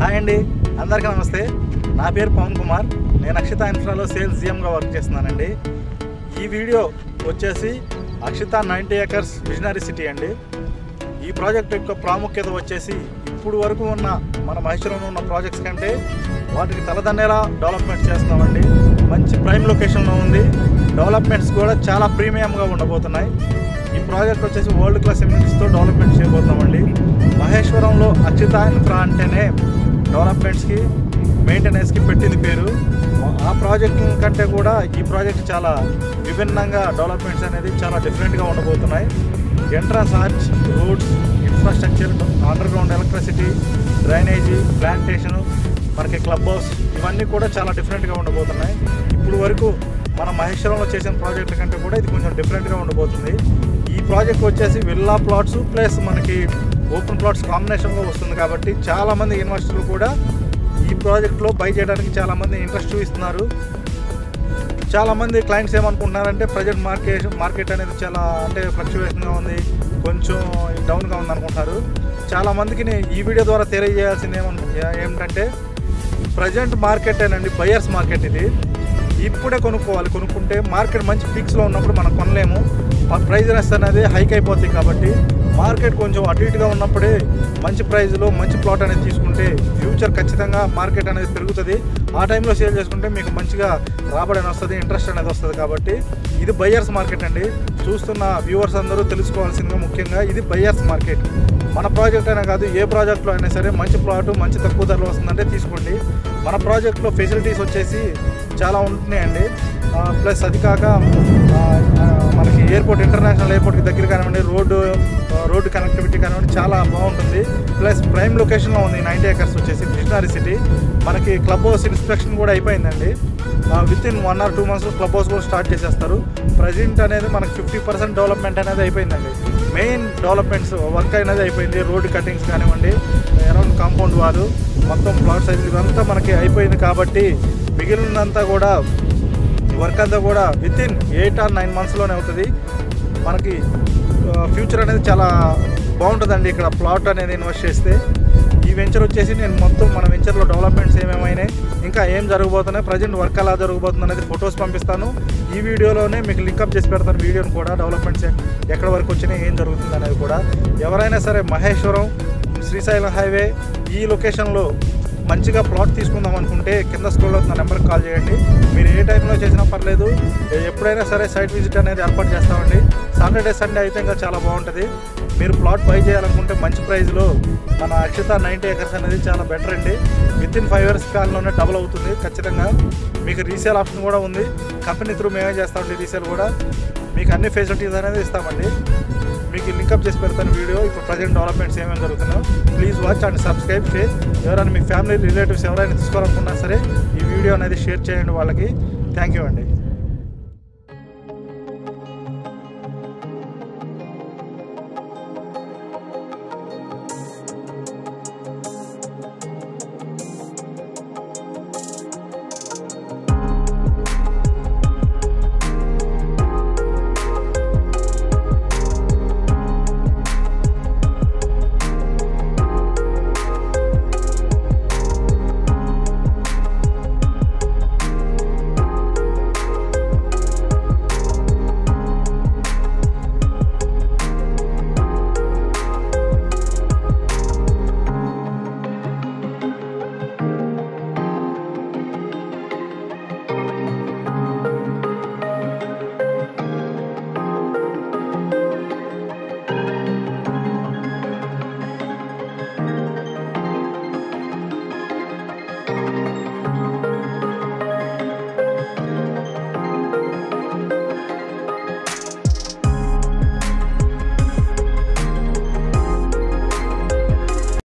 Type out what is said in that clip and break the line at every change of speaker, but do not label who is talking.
Hi అండి, అందరికీ నమస్తే. నా పేరు పవన్ కుమార్. నేను అక్షిత ఇన్ఫ్రాలో సేల్స్ జిఎంగా వర్క్ చేస్తున్నానండి. ఈ వీడియో వచ్చేసి అక్షిత 90 acres విజనరీ సిటీ అండి. ఈ ప్రాజెక్ట్ యొక్క ప్రాముఖ్యత వచ్చేసి ఇప్పుడు వరకు ఉన్న మన మహేశ్వరంలో ఉన్న ప్రాజెక్ట్స్ కంటే వాటికి తలదన్నేలా డెవలప్మెంట్ చేస్తున్నామండి. మంచి ప్రైమ్ లొకేషన్లో ఉంది. డెవలప్మెంట్స్ కూడా చాలా ప్రీమియంగా ఉండబోతున్నాయి. ఈ ప్రాజెక్ట్ వచ్చేసి వరల్డ్ క్లాస్ ఎమ్యూనిటీస్తో డెవలప్మెంట్ చేయబోతున్నామండి. మహేశ్వరంలో అక్షిత ఇన్ఫ్రా అంటేనే డెవలప్మెంట్స్కి మెయింటెనెన్స్కి పెట్టింది పేరు. ఆ ప్రాజెక్ట్ కంటే కూడా ఈ ప్రాజెక్ట్ చాలా విభిన్నంగా డెవలప్మెంట్స్ అనేది చాలా డిఫరెంట్గా ఉండబోతున్నాయి. Entrance arch, roads, infrastructure, under ground electricity, drainage, plantation, మనకి క్లబ్ హౌస్, ఇవన్నీ కూడా చాలా డిఫరెంట్గా ఉండబోతున్నాయి. ఇప్పుడు వరకు మన మహేశ్వరంలో చేసిన ప్రాజెక్ట్ కంటే కూడా ఇది కొంచెం డిఫరెంట్గా ఉండబోతుంది. ఈ ప్రాజెక్ట్ వచ్చేసి విల్లా ప్లాట్స్ ప్లస్ మనకి ఓపెన్ ప్లాట్స్ కాంబినేషన్లో వస్తుంది కాబట్టి చాలామంది ఇన్వెస్టర్లు కూడా ఈ ప్రాజెక్ట్లో బై చేయడానికి చాలామంది ఇంట్రెస్ట్ చూపిస్తున్నారు. చాలామంది క్లయింట్స్ ఏమనుకుంటున్నారంటే ప్రజెంట్ మార్కెట్ అనేది చాలా ఫ్లక్చువేషన్గా ఉంది, కొంచెం డౌన్గా ఉంది అనుకుంటున్నారు. చాలామందికి ఈ వీడియో ద్వారా తెలియజేయాల్సింది ఏమిటంటే ప్రజెంట్ మార్కెటేనండి, బయర్స్ మార్కెట్. ఇది ఇప్పుడే కొనుక్కోవాలి. కొనుక్కుంటే మార్కెట్ మంచి పీక్స్లో ఉన్నప్పుడు మనం కొనలేము. ప్రైజెస్ అనేది హైక్ అయిపోతాయి కాబట్టి మార్కెట్ కొంచెం అటు ఇటుగా ఉన్నప్పుడే మంచి ప్రైజ్లో మంచి ప్లాట్ అనేది తీసుకుంటే ఫ్యూచర్ ఖచ్చితంగా మార్కెట్ అనేది పెరుగుతుంది. ఆ టైంలో సేల్ చేసుకుంటే మీకు మంచిగా రాబడి అని వస్తుంది, ఇంట్రెస్ట్ అనేది వస్తుంది. కాబట్టి ఇది బయర్స్ మార్కెట్ అండి. చూస్తున్న వ్యూవర్స్ అందరూ తెలుసుకోవాల్సిందిగా ముఖ్యంగా ఇది బయర్స్ మార్కెట్. మన ప్రాజెక్ట్ అయినా కాదు, ఏ ప్రాజెక్ట్లో అయినా సరే మంచి ప్లాటు మంచి తక్కువ ధరలో వస్తుందంటే తీసుకోండి. మన ప్రాజెక్ట్లో ఫెసిలిటీస్ వచ్చేసి చాలా ఉంటున్నాయండి. ప్లస్ అది కాక మనకి ఎయిర్పోర్ట్, ఇంటర్నేషనల్ ఎయిర్పోర్ట్కి దగ్గర కానివ్వండి, రోడ్డు కనెక్టివిటీ కానివ్వండి చాలా బాగుంటుంది. ప్లస్ ప్రైమ్ లొకేషన్లో ఉంది. 90 acres వచ్చేసి విజనరీ సిటీ. మనకి క్లబ్ హౌస్ ఇన్స్పెక్షన్ కూడా అయిపోయిందండి. Within 1 or 2 months club house కూడా స్టార్ట్ చేసేస్తారు. ప్రజెంట్ అనేది మనకి 50% డెవలప్మెంట్ అనేది అయిపోయిందండి. మెయిన్ డెవలప్మెంట్స్ వర్క్ అనేది అయిపోయింది. రోడ్డు కటింగ్స్ కానివ్వండి, అరౌండ్ కాంపౌండ్ వాళ్ళు, మొత్తం ప్లాట్ సైజులు ఇదంతా మనకి అయిపోయింది. కాబట్టి మిగిలినంతా కూడా వర్క్ అంతా కూడా వితిన్ 8 or 9 monthsలోనే అవుతుంది. మనకి ఫ్యూచర్ అనేది చాలా బాగుంటుందండి ఇక్కడ ప్లాట్ అనేది ఇన్వెస్ట్ చేస్తే. ఈ వెంచర్ వచ్చేసి నేను మొత్తం మన వెంచర్లో డెవలప్మెంట్స్ ఏమేమైనాయి, ఇంకా ఏం జరగబోతున్నాయి, ప్రజెంట్ వర్క్ ఎలా జరగబోతుంది అనేది ఫొటోస్ పంపిస్తాను. ఈ వీడియోలోనే మీకు లింకప్ చేసి పెడతాను. వీడియోని కూడా డెవలప్మెంట్స్ ఎక్కడ వరకు వచ్చినాయి, ఏం జరుగుతుంది అనేది కూడా. ఎవరైనా సరే మహేశ్వరం శ్రీశైలం హైవే ఈ లొకేషన్లో మంచిగా ప్లాట్ తీసుకుందాం అనుకుంటే కింద స్క్రోల్ అవుతున్న నెంబర్కి కాల్ చేయండి. మీరు ఏ టైంలో చేసినా పర్లేదు, ఎప్పుడైనా సరే సైట్ విజిట్ అనేది ఏర్పాటు చేస్తామండి. సాటర్డే సండే అయితే ఇంకా చాలా బాగుంటుంది. మీరు ప్లాట్ బై చేయాలనుకుంటే మంచి ప్రైస్లో మన అక్షిత 90 acres అనేది చాలా బెటర్ అండి. వితిన్ 5 years కాలంలోనే డబుల్ అవుతుంది ఖచ్చితంగా. మీకు రీసేల్ ఆప్షన్ కూడా ఉంది. కంపెనీ త్రూ మేమే చేస్తామండి రీసేల్ కూడా. మీకు అన్ని ఫెసిలిటీస్ అనేది ఇస్తామండి. మీకు లింకప్ చేసి పెడతాను వీడియో. ఇప్పుడు ప్రజెంట్ డెవలప్మెంట్స్ ఏమేమి జరుగుతున్నాయో please watch and subscribe share. ఎవరైనా మీ ఫ్యామిలీ రిలేటివ్స్ ఎవరైనా తీసుకోవాలనుకున్నా సరే ఈ వీడియో అనేది షేర్ చేయండి వాళ్ళకి. థ్యాంక్ యూ అండి.